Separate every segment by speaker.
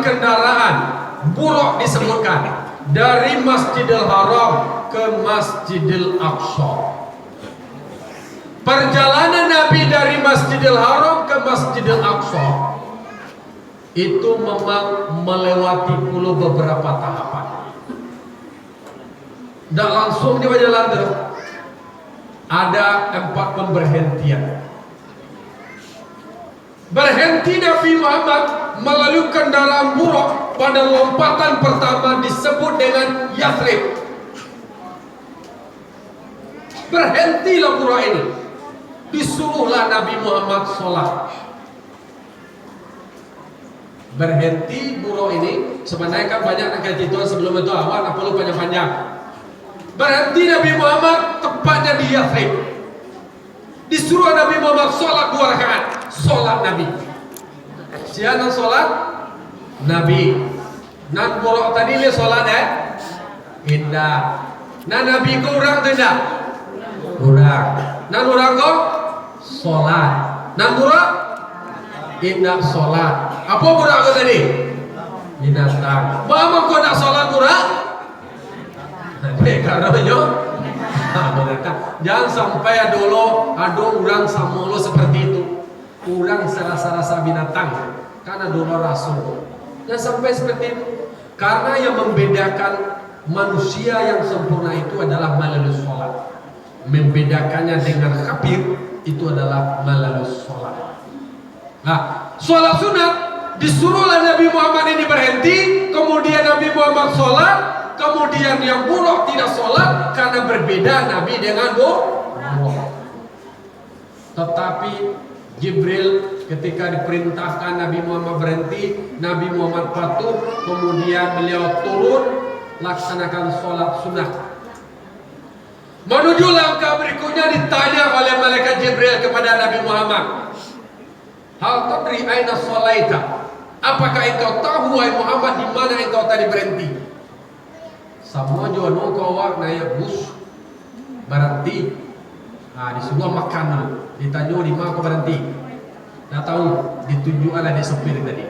Speaker 1: melalui kendaraan buruk disebutkan dari Masjidil Haram ke Masjidil Aqsa. Perjalanan Nabi dari Masjidil Haram ke Masjidil Aqsa itu memang melewati puluh beberapa tahapan. Dan langsung di jalan terus ada 4 pemberhentian. Berhenti Nabi Muhammad melalui kendaraan buruk pada lompatan pertama disebut dengan Yathrib. Berhentilah buruk ini. Disuruhlah Nabi Muhammad sholat. Berhenti buruk ini sebenarnya kan banyak kejadian sebelum itu awal, tak perlu panjang-panjang. Berhenti Nabi Muhammad tepatnya di Yathrib. Disuruh Nabi Muhammad sholat 2 rakaat. Sholat Nabi. Siapa sholat? Nabi. Nan buruk tadi dia sholat indah. Nan Nabi kurang tidak? Kurang. Nan kurang kok? Sholat. Nan buruk? Indah sholat. Apa buruk kau tadi? Binatang. Bagaimana kau nak sholat buruk? Jangan sampai dulu ada orang sama lo seperti itu. Orang serasa-rasa binatang karena dulu rasul. Jangan sampai seperti itu. Karena yang membedakan manusia yang sempurna itu adalah melalui sholat. Membedakannya dengan kafir itu adalah melalui sholat. Nah, sholat sunat disuruhlah Nabi Muhammad ini berhenti, kemudian Nabi Muhammad sholat. Kemudian yang buruk tidak sholat karena berbeda Nabi dengan buruk. Tetapi Jibril ketika diperintahkan Nabi Muhammad berhenti, Nabi Muhammad patuh. Kemudian beliau turun laksanakan sholat sunnah. Menuju langkah berikutnya ditanya oleh malaikat Jibril kepada Nabi Muhammad, hal tadri aina sholaita? Apakah engkau tahu wahai Muhammad di mana engkau tadi berhenti? Semua jono kau naik bus berhenti. Nah, disuruh makan dulu. Ditanya di mana kau berhenti? Tidak tahu. Ditunjuk oleh sopir tadi.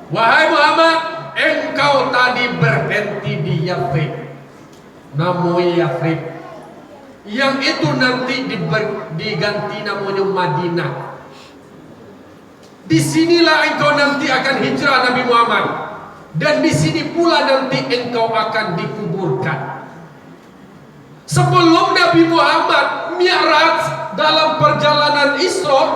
Speaker 1: Wahai Muhammad, engkau tadi berhenti di Yathrib. Namanya Yathrib. Yang itu nanti diganti namanya Madinah. Disinilah engkau nanti akan hijrah Nabi Muhammad. Dan di sini pula nanti engkau akan dikuburkan. Sebelum Nabi Muhammad Mi'raj dalam perjalanan Isra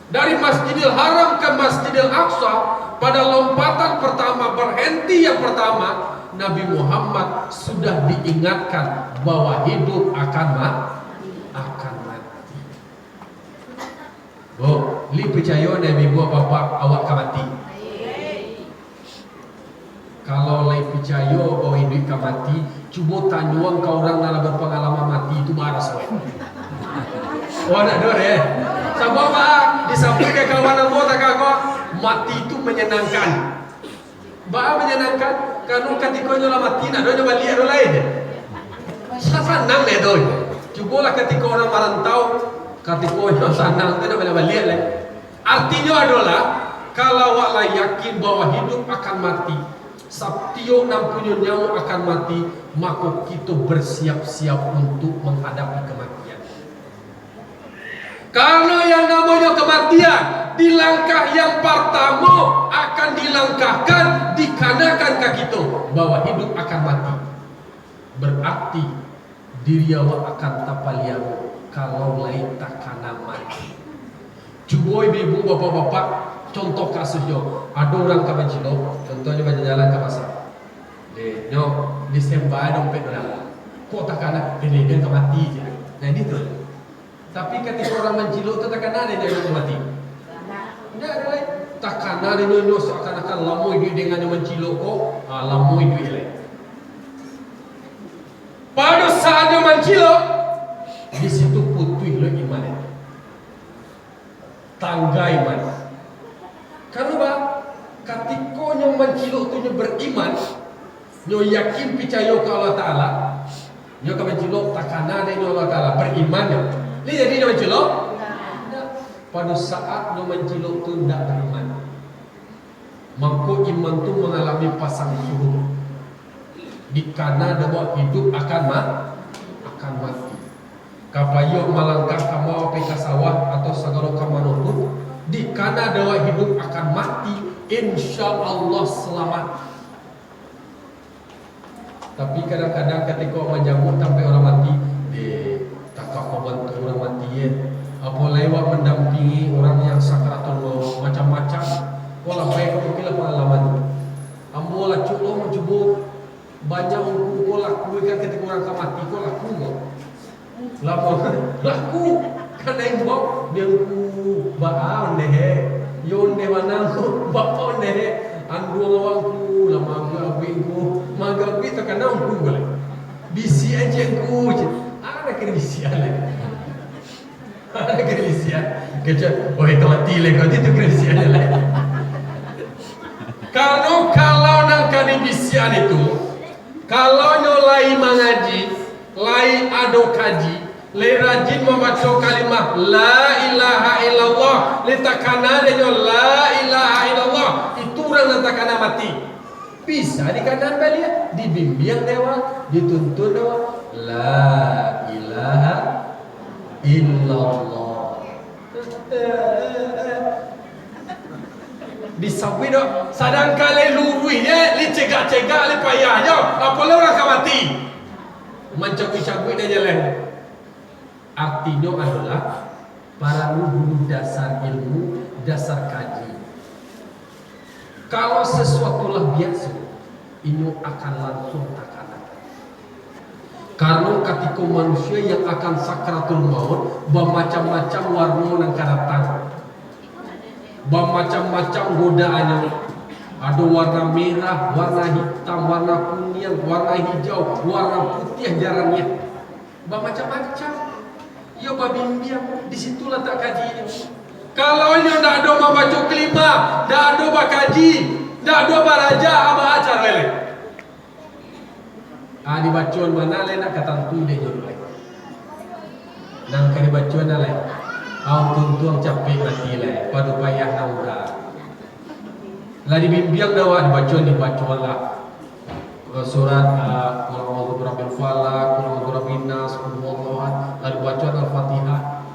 Speaker 1: dari Masjidil Haram ke Masjidil Aqsa, pada lompatan pertama berhenti yang pertama, Nabi Muhammad sudah diingatkan bahwa hidup akan mati. Oh, li percaya Nabi buat bapak awak akan mati. Kalau lagi percaya bahwa hidup akan mati, cuba tanya kau orang yang berpengalaman mati itu marah soal. Oh nak dengar ya? Sebab apa? Disampaikan kawan aku tak kau mati itu menyenangkan. Bah menyenangkan karena ketika nyola mati nak doa balik ada lain. Senang le doa. Cuba lah ketika orang merantau, ketika nyola senang tu nak balik le. Artinya adalah kalau awak yakin bahwa hidup akan mati, Sabtio nam punya nyawa akan mati, maka kita bersiap-siap untuk menghadapi kematian. Karena yang namanya kematian di langkah yang pertama akan dilangkahkan dikarenakan kaki kita bahwa hidup akan mati. Berarti diri awak akan tapaliang kalau lain takana mati. Cuba ibu bapak-bapak, contoh kasusnya, ada orang kawan Cilo, contohnya banyak jalan ke pasar. Nyok disembah dompet orang. Kok takana dia ke mati je. Nah ini tu. Tapi ketika orang menciluk tu takana dia yang mati. Tidak ada lain. Takana dia nyok seakan-akan lamui dia dengan yang menciluk kok, lamui dia lain. Pada saat dia menciluk, di situ putih lagi iman. Tangga iman. Karena ketika yang menciluk tu beriman, yang yakin percaya ke Allah Ta'ala, yang menciluk takana dengan Allah Ta'ala, beriman. Ini jadi yang menciluk? Pada saat yang menciluk tu tidak beriman. Mangko iman tu mengalami pasang surut. Di kana dawa hidup akan mati. Kapayo malangkah kamau pe sawah atau sagalo kamanutut, di kana dawa hidup akan mati, insya Allah selamat. Tapi kadang-kadang ketika menjambut sampai orang mati, kakak kau bantu orang mati ya. Apa lewat mendampingi orang yang sakratul maut macam-macam. Walau baik kau pilih pengalaman. Ambo lah culo mencoba banyak hukum kau lakukan ketika orang akan mati kau laku kau. Laku karena yang bawa dia ku baon deh. Yon deh mana ku baon deh. Andu awangku lama abingku magabi terkena aku boleh bisi aja aku ada kerisian ada kerisian kerja oh itu mati lagi itu kerisian lagi kalau nangka di bisian itu kalau nyolai mengaji lai ado kaji lai rajin membaca kalimat la ilaha illallah litakana denyo la ilaha illallah itu orang litakana mati bisa di kanan balik dibimbing dewa dituntun dewa la ilaha illallah disawi dok sadang kali luruhnya li cegak-cegak li payahnya apa orang akan mati mencakui-cakui dan jalan. Artinya adalah para guru dasar ilmu, dasar kaji. Kalau sesuatu lah biasa, ini akan langsung terkadang. Karena ketika manusia yang akan sakratul maut, bermacam-macam warna yang datang, bermacam-macam godaannya. Ada warna merah, warna hitam, warna kuning, warna hijau, warna putih jalannya, bermacam-macam. Ya babimbiang, disitulah tak kaji ini. Kalau ini tidak ada membaca kelima, tidak ada bakaji, tidak ada baraja, apa acar lele. Dibacuan mana le nak ketentu deh jurule. Nang kali bacuan le, tuntuang capek mati le, padu payah naura. Lah dibimbing dawa dibacuan lah. Surat Qul a'udzu birabbil falaq, Qul a'udzu birabbin nas, Qul huwallahu lalu bacaan Al-Fatihah.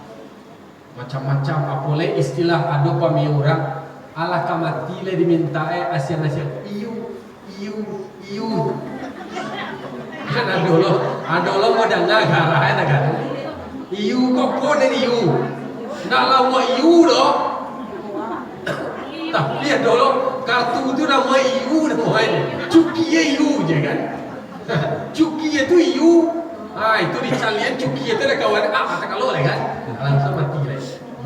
Speaker 1: Macam-macam apole istilah ada pami orang ala kamati le dimintae asian-asian iu. Kan ada lo mau dengar garah kan. Iu kok pun iu. Nak lawa iu doh. Tapi ya dulu kartu itu nama iu namanya cuki iu je kan. Cuki itu iu. Itu di calian cuki itu ada kawan mata kalau kan langsung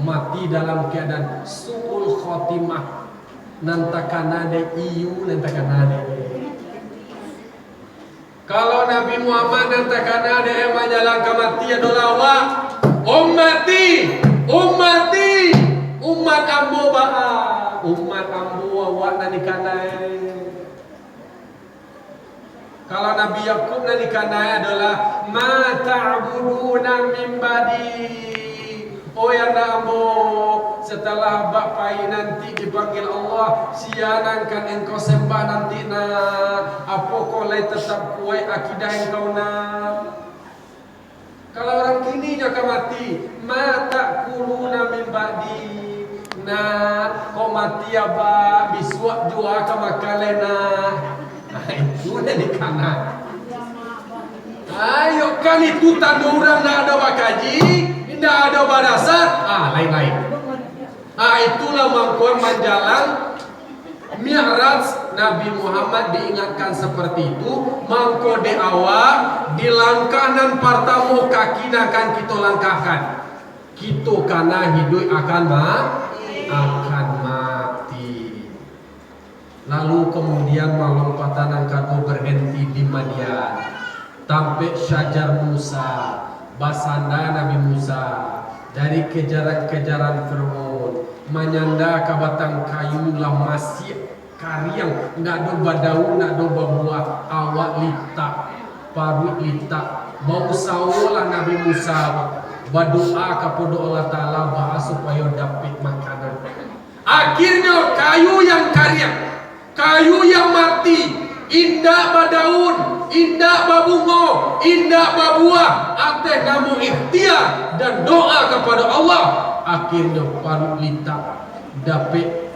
Speaker 1: mati dalam keadaan suul khotimah nantakana de iu nantakana de. Kalau Nabi Muhammad nantakana de emang jalan kemati adalah wa umat ambo ba'a umat ambo wa nanikanai. Kalau Nabi Yakub nanikanai adalah ma ta'buduna min ba'di. Oh ya ambo setelah bapai nanti dipanggil Allah sianangkan engkau sembah nanti na apa kau lai tetap kuai akidah engkau na. Kalau orang kini jaka mati mata kuluna min ba'di. Nah, kau mati apa bisuak jua kamakalena. Itu udah di kanan. Ayo kan itu tanda orang tidak ada bakaji, tidak ada badasar. Lain-lain. Itulah mangkuan menjalan Mi'raj Nabi Muhammad diingatkan seperti itu. Mangko de awal dilangkahkan pertama kaki akan kita langkahkan. Kita karena hidup akan mati. Lalu kemudian lompatan angkatku berhenti di Madian. Tampik syajar Musa, basanda Nabi Musa dari kejaran-kejaran Fir'aun, menyanda ke batang kayu lah masih karyang, ndak ada badau, ndak ada buah, awak litak, parut litak, bau sawolah Nabi Musa berdoa kepada Allah Ta'ala bahwa supaya dapat makanan. Akhirnya kayu yang karyang Kayu yang mati, indah badaun, indah babungo, indah babuah, ateh namu ikhtiar dan doa kepada Allah, akhirnya paru lita dapet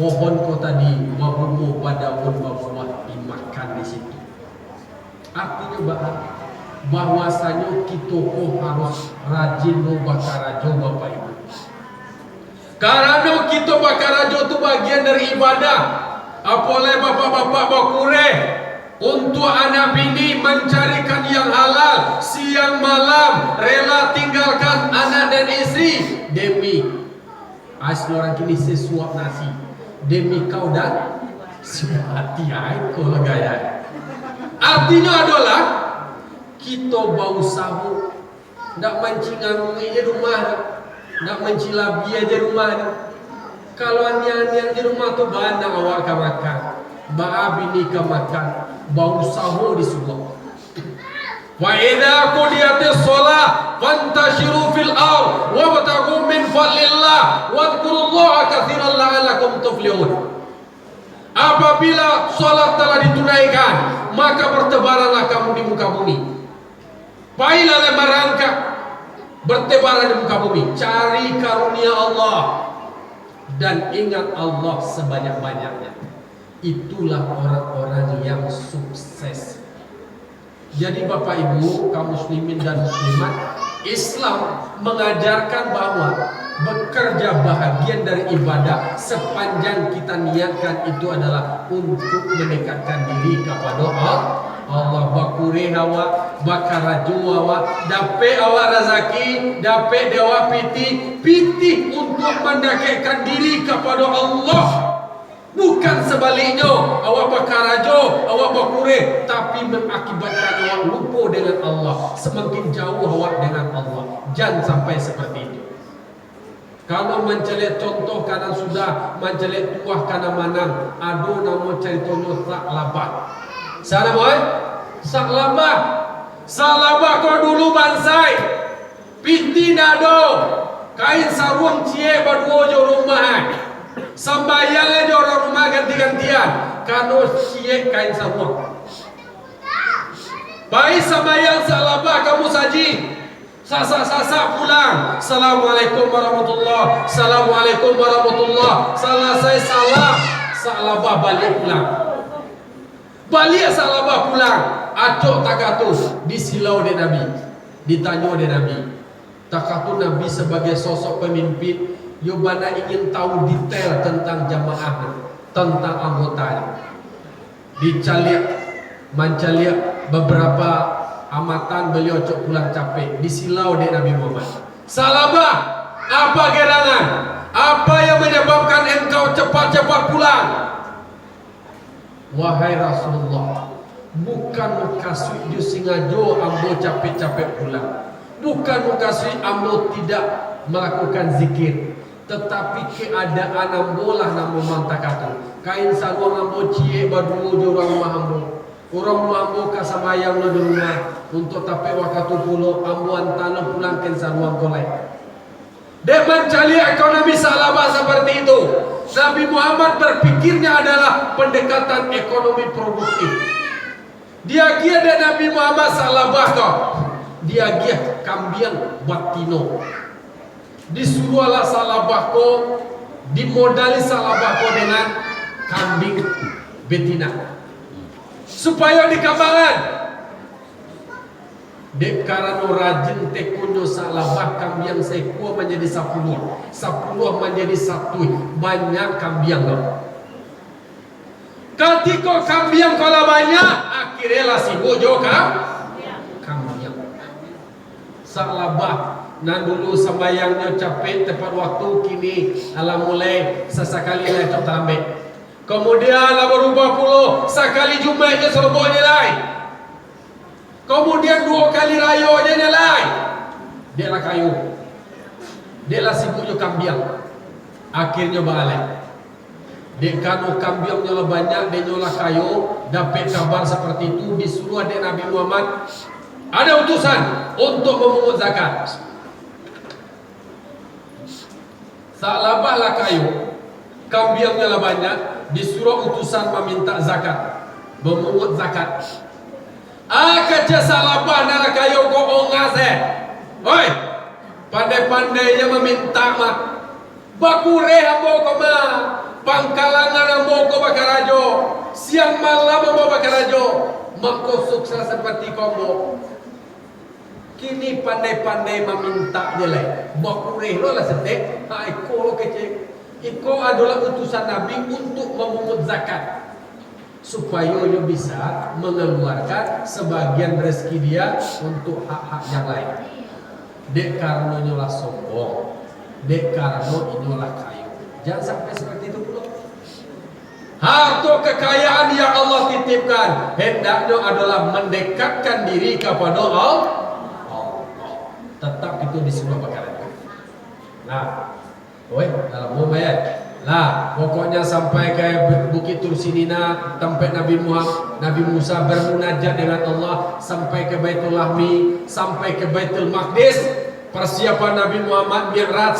Speaker 1: pohon ko tadi babungo badaun babuah dimakan di situ. Artinya bahwasanya kita harus rajin bakarajo Bapak Ibu. Karena kita bakarajo itu bagian dari ibadah. Apalagi bapak-bapak bakure untuk anak bini mencarikan yang halal, siang malam rela tinggalkan anak dan istri demi orang kini sesuap nasi, demi kau dan hati kalau gaya. Artinya adalah kita bau sabu, nak mancing di rumah, nak mencilabi di rumah. Kalau anian-anian di rumah tu banyak awak ka makan, bini ka makan, bau sabu di semua. Wa idza qudiyatis shalah fantashiru fil ard wabtaghu min fadlillah wadhkurullaha katsiran la'allakum tuflihun. Apabila salat telah ditunaikan, maka bertebaranlah kamu di muka bumi. Baiklah merangkak, bertebaran di muka bumi, cari karunia Allah dan ingat Allah sebanyak-banyaknya. Itulah orang-orang yang sukses. Jadi Bapak Ibu, kaum muslimin dan muslimat, Islam mengajarkan bahwa bekerja bahagian dari ibadah sepanjang kita niatkan itu adalah untuk mendekatkan diri kepada Allah. Bakure hawa, bakaraju hawa, dape awak rezeki, dape dewa piti untuk mendekatkan diri kepada Allah. Bukan sebaliknya, awak bakarajo, awak bakure, tapi mengakibatkan awak lupa dengan Allah, semakin jauh awak dengan Allah. Jangan sampai seperti itu. Kalau mencari contoh kanan sudah, mencari tuah kanan manang, aduh nama ceritanya sak labah. Sana boy, sak labah, sak labah kau dulu bansai, piti nado, kain sarung cie berdua jo rumah. Sambayang aja orang rumah ganti-gantian. Kano cie kain sarung. Baik sambayang salabah kamu saji. Sasa pulang. Assalamualaikum warahmatullah. Assalamualaikum warahmatullah. Selesai salam, salabah balik pulang. Balik salabah pulang. Acok takatu di silau de Nabi. Ditanya de Nabi. Takatu Nabi sebagai sosok pemimpin, Yobana ingin tahu detail tentang jamaah, tentang anggotanya. Dicaliak, mencaliak beberapa amatan beliau cok pulang capek. Disilau di Nabi Muhammad. Salabah, apa gerangan? Apa yang menyebabkan engkau cepat-cepat pulang? Wahai Rasulullah, bukan mukasui ju singajo ambo capek-capek pulang. Bukan mukasui ambo tidak melakukan zikir, tetapi keadaan ambolah nama mantakatu. Kain sarung ambo cie badu orang rumah ambo. Orang rumah ambo kasamayang lo di rumah untuk tapi waktu pulo ambo antana pulang kain sarung kolai. Dia mencari ekonomi salabah seperti itu. Nabi Muhammad berpikirnya adalah pendekatan ekonomi produktif. Dia kia dan Nabi Muhammad salabah kau. Dia kia kambiang batino. Disuruhlah salabahko, dimodali salabahko dengan kambing betina supaya dikembangan. Dek karena rajin tekunyo salabah kambing sekua menjadi 10 menjadi 1, banyak kambing lo. Ketika kambing kalau banyak, akhirnya lah sibuk juga kambing. Salabah nah dulu sembayangnya capek tepat waktu, kini ala mulai sesekali lah cok tambah. Kemudian lah berubah puluh sekali Jumatnya seroboknya lain. Kemudian 2 kali rayonya lain. Dia lah kayu. Dia lah sibuknya kambiang. Akhirnya balik. Dia kanu kambiangnya lah banyak, dia nyolah kayu, dapat kabar seperti itu, disuruh adik Nabi Muhammad ada utusan untuk memungut zakat. Salabahlah kayu, kambingnya lah banyak, disuruh utusan meminta zakat, memungut zakat. Kaca salabah nara kayo ko ongas oi, pandai-pandainya meminta mah. Bakure ambo ko ma, pangkalangan ambo ko bakarajo, siang malam ambo bakarajo, mako sukses seperti kombo. Kini pandai-pandai meminta jelek. Bakure lo lah setek, iko lo kecil. Iko adalah utusan Nabi untuk memungut zakat, supaya dia bisa mengeluarkan sebagian rezeki dia untuk hak-hak yang lain. Dek karena nyolah sombong, dek karena nyolah kayu. Jangan sampai seperti itu pula. Harta kekayaan yang Allah titipkan hendaknya adalah mendekatkan diri kepada Allah. Tetap itu disuruh bakaran. Nah, dalam rumah ya. Lah, pokoknya sampai ke Bukit Tursinina, tempat Nabi Musa bermunajat dengan Allah, sampai ke Baitul Lahmi, sampai ke Baitul Maqdis, persiapan Nabi Muhammad Mi'raj.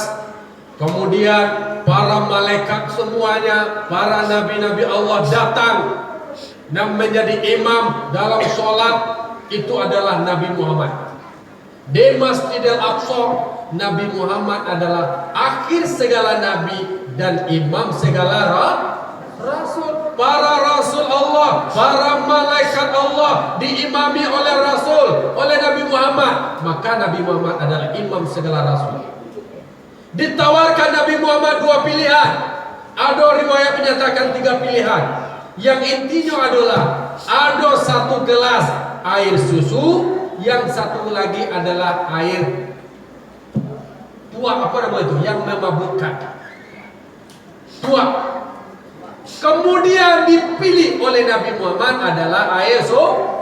Speaker 1: Kemudian para malaikat semuanya, para nabi-nabi Allah datang dan menjadi imam dalam sholat. Itu adalah Nabi Muhammad. Di Masjidil Aqsa, Nabi Muhammad adalah akhir segala nabi dan imam segala rasul. Para rasul Allah, para malaikat Allah diimami oleh rasul, oleh Nabi Muhammad. Maka Nabi Muhammad adalah imam segala rasul. Ditawarkan Nabi Muhammad dua pilihan. Ada riwayat menyatakan tiga pilihan. Yang intinya adalah ada satu gelas air susu, yang satu lagi adalah air tuak, apa namanya itu, yang memabukkan. Tuak. Kemudian dipilih oleh Nabi Muhammad adalah air susu.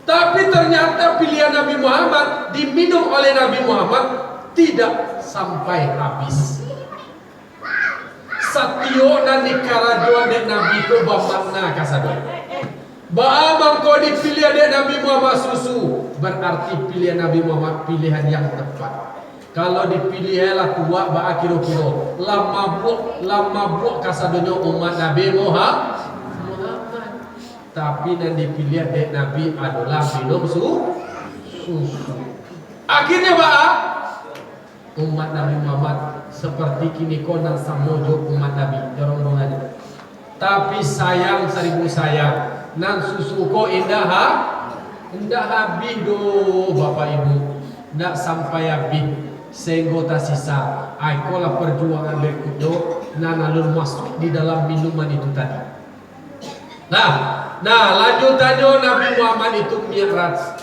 Speaker 1: Tapi ternyata pilihan Nabi Muhammad diminum oleh Nabi Muhammad tidak sampai habis. Satyo nani karajuan dek Nabi itu bamakna kasado. Baamang kau dipilih dek Nabi Muhammad susu, berarti pilihan Nabi Muhammad pilihan yang tepat. Kalau dipilih lah tua ba kilo-kilo, lama buat kasadonya umat Nabi Muhammad. Tapi yang dipilih dek Nabi adalah minum susu. Akhirnya umat Nabi Muhammad seperti kini konan samojo umat Nabi dorong dongan. Tapi sayang seribu sayang, nan susu ko indah habis do Bapak Ibu, ndak sampai habis senggota sisa. Aikolah perjuangan berkudo nan alur masuk di dalam minuman itu tadi. Nah lanjutannya Nabi Muhammad itu Mi'raj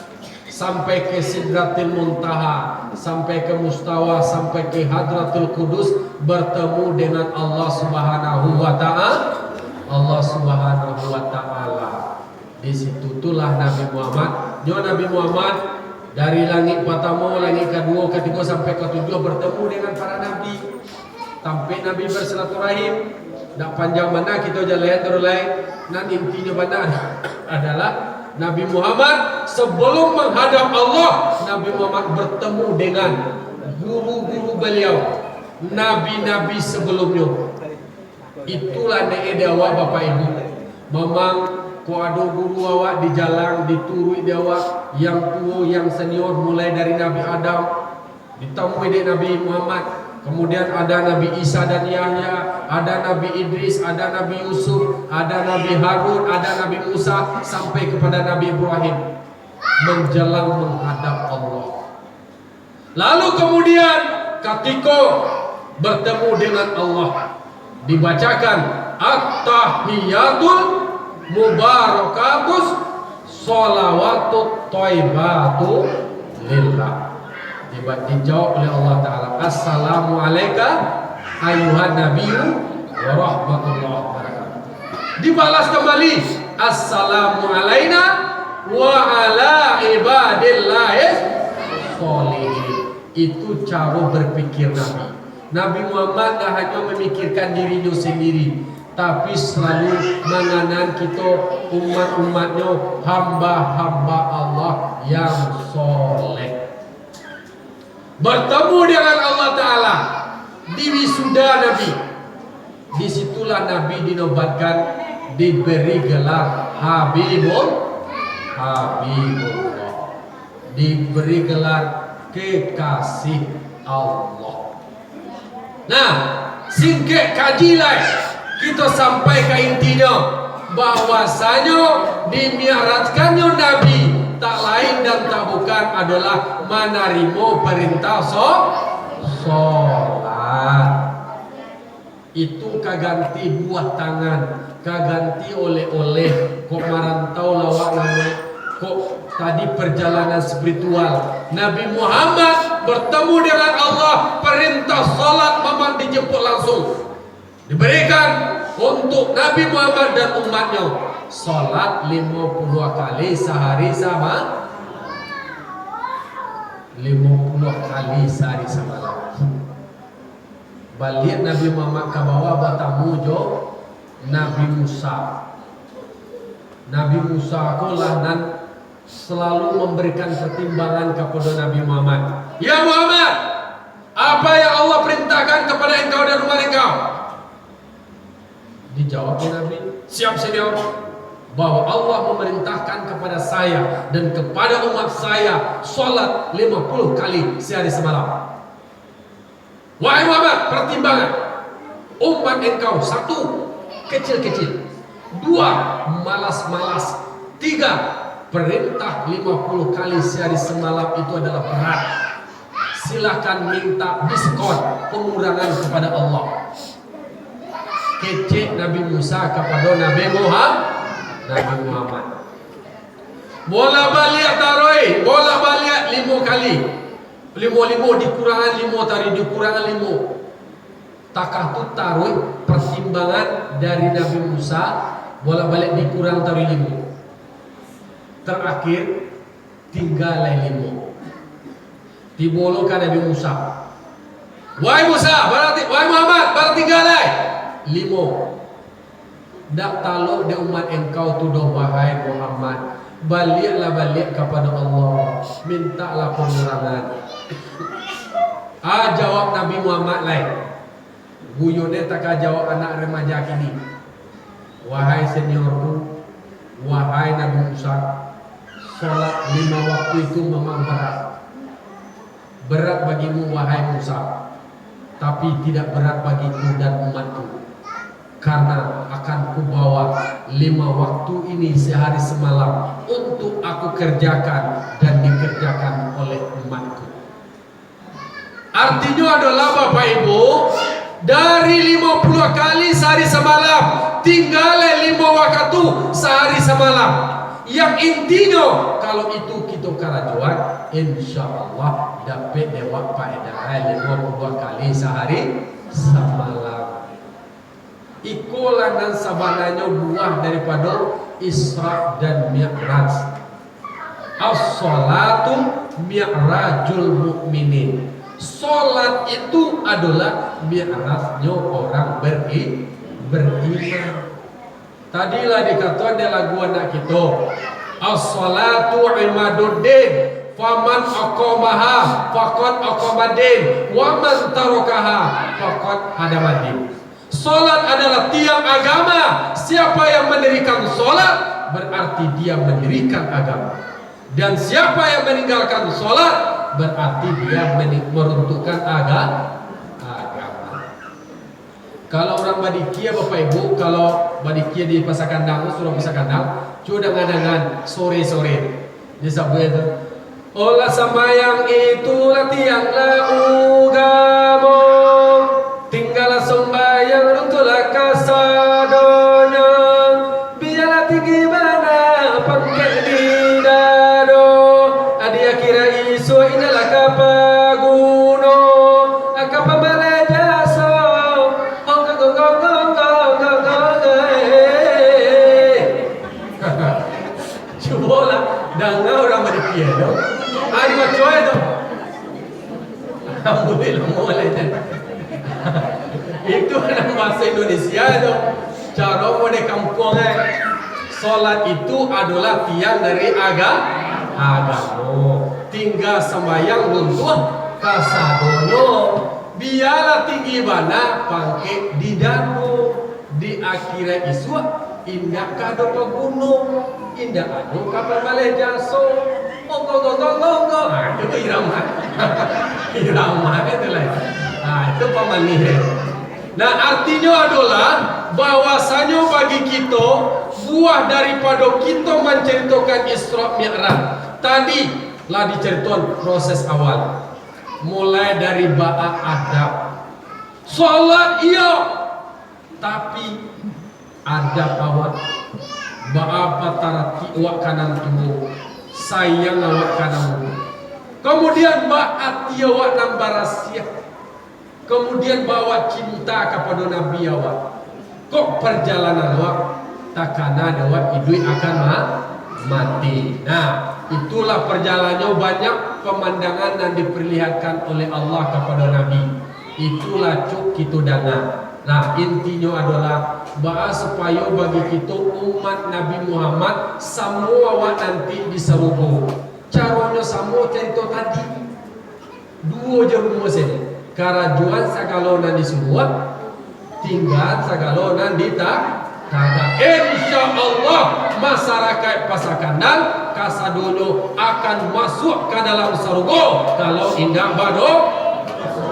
Speaker 1: sampai ke Sidratil Muntaha, sampai ke Mustawa, sampai ke Hadratul Qudus, bertemu dengan Allah Subhanahu wa Ta'ala. Di situ itulah Nabi Muhammad. Nabi Muhammad dari langit pertama, langit kedua, ketiga sampai ketujuh bertemu dengan para nabi. Sampai Nabi bersilaturahim. Tak panjang mana kita jalan terus lain. Dan intinya benar adalah Nabi Muhammad sebelum menghadap Allah, Nabi Muhammad bertemu dengan guru-guru beliau, nabi-nabi sebelumnya. Itulah needawa Bapak Ibu. Memang ko ada guru awak di jalan diturui dia awak, yang tua, yang senior, mulai dari Nabi Adam ditemui di Nabi Muhammad. Kemudian ada Nabi Isa dan Yahya, ada Nabi Idris, ada Nabi Yusuf, ada Nabi Harun, ada Nabi Musa, sampai kepada Nabi Ibrahim menjelang menghadap Allah. Lalu kemudian ketika bertemu dengan Allah, dibacakan At-Tahiyatul Mubarakatus Sholawatut Thayyibatu Lillah. Dijawab oleh Allah Ta'ala, Assalamu alayka ayuhan nabiyyu wa rahmatullahi wa barakatuh. Dibalas kembali, Assalamu alayna wa ala ibadillahi sholihin. Itu cara berpikir Nabi Muhammad dah hanya memikirkan dirinya sendiri, tapi selalu menganan kita umat-umatnya, hamba-hamba Allah yang soleh. Bertemu dengan Allah Ta'ala di wisuda Nabi, Disitulah Nabi dinobatkan diberi gelar Habibullah, diberi gelar kekasih Allah. Nah, singkat kajilah kita sampai ke intinya, bahwasanya dimi'rajkannya Nabi tak lain dan tak bukan adalah menerima perintah sholat. Itu kaganti buah tangan, kaganti oleh-oleh, kok marantau lawak nama, kok tadi perjalanan spiritual. Nabi Muhammad bertemu dengan Allah, perintah salat memang dijemput langsung. Diberikan untuk Nabi Muhammad dan umatnya salat 50 kali sehari sama 50 kali sehari semalam. Balik Nabi Muhammad ke bawah bertamu jo Nabi Musa. Nabi Musa kolah dan selalu memberikan pertimbangan kepada Nabi Muhammad. Ya Muhammad, apa yang Allah perintahkan kepada engkau dan umat engkau? Dijawabnya Nabi, siap senior, bahwa Allah memerintahkan kepada saya dan kepada umat saya salat 50 kali sehari semalam. Wahai Muhammad, pertimbangan umat engkau: 1, kecil-kecil; 2, malas-malas; 3, perintah 50 kali sehari semalam itu adalah berat. Silakan minta diskon, pengurangan kepada Allah. Kecil Nabi Musa kepada Nabi Muhammad. Bola balik taroi, bola balik 5 kali. 5 dikurangan 5 tadi dikurangan 5. Takah tu taruh pertimbangan dari Nabi Musa, bola balik dikurang taruh 5. Terakhir tinggal 5. Dibolokan Nabi Musa. Wahai Musa, wahai Muhammad, baru tinggal 5. Dak taluk de umat engkau tu doh wahai Muhammad. Balik kepada Allah, mintalah pengurangan. Jawab Nabi Muhammad lain. Guyone tak jawab anak remaja kini. Wahai seniorku, wahai Nabi Musa, salat 5 waktu itu memang berat. Berat bagimu wahai Musa, tapi tidak berat bagiku dan umatku. Karena akan kubawa 5 waktu ini sehari semalam untuk aku kerjakan dan dikerjakan oleh umatku. Artinya adalah Bapak Ibu, dari 50 kali sehari semalam tinggal 5 waktu sehari semalam. Yang intinya kalau itu kita karajuan, insya Allah dapat dewa faedah 50 kali sehari semalam. Ikulah dan sabananya buah daripada Isra dan Mi'raj. As-salatu mi'rajul mu'minin. Salat itu adalah mi'rajnya orang beriman. Tadilah dikatakan di lagu anak kita, as-salatu imaduddin, faman aqamaha faqad aqamadin, wa man tarakaha faqad hadamadin. Salat adalah tiang agama. Siapa yang mendirikan salat berarti dia mendirikan agama. Dan siapa yang meninggalkan salat berarti dia meruntuhkan agama. Kalau orang Badikia Bapak Ibu, kalau Badikia di Pasar Kandang, Surau Pasar Kandang, sudah dengan sore-sore disebut itu, olah sembahyang itulah tianglah agama, tinggal sembahyang runtuhlah kasadonya, biarlah tinggi mana pangkat di dado, adia kira isu inalah kapaguno, akapamale jaso, cobalah dengar orang Badikia tu, ada macam itu, alhamdulillah mulai itu dalam bahasa Indonesia itu cara mode kampung. Salat itu adalah tiang dari agama. Tinggal sembahyang runtuh kasadono, biarlah tinggi bana pangke di danau di akhirat isu indah kado ke gunung indah anu kapal balai jaso monggo itu irama irama itu lah itu pamani. Nah artinya adalah bahwasanya bagi kita buah daripada kita menceritakan Isra Mi'raj tadi lah diceritakan proses awal mulai dari ba'a adab sholat iya tapi adab awak ba'a patarati awak kanan tubuh sayang awak kanan kemudian ba'a tiawak nambarasiah kemudian bawa cinta kepada Nabi awak kok perjalanan awak takana awak idui akan mati. Nah itulah perjalanannya banyak pemandangan yang diperlihatkan oleh Allah kepada Nabi itulah cuk kita dana. Nah intinya adalah bahwa supaya bagi kita umat Nabi Muhammad semua awak nanti diserubu caranya semua cerita tadi dua jam musim karajuan sagalonan disuruh tinggal sagalonan ditak insya Allah masyarakat Pasakandang kasadono akan masuk ke dalam surga kalau indah bado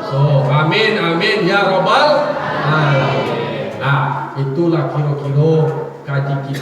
Speaker 1: so amin amin ya robbal alamin. Nah itulah kira-kira kaji kita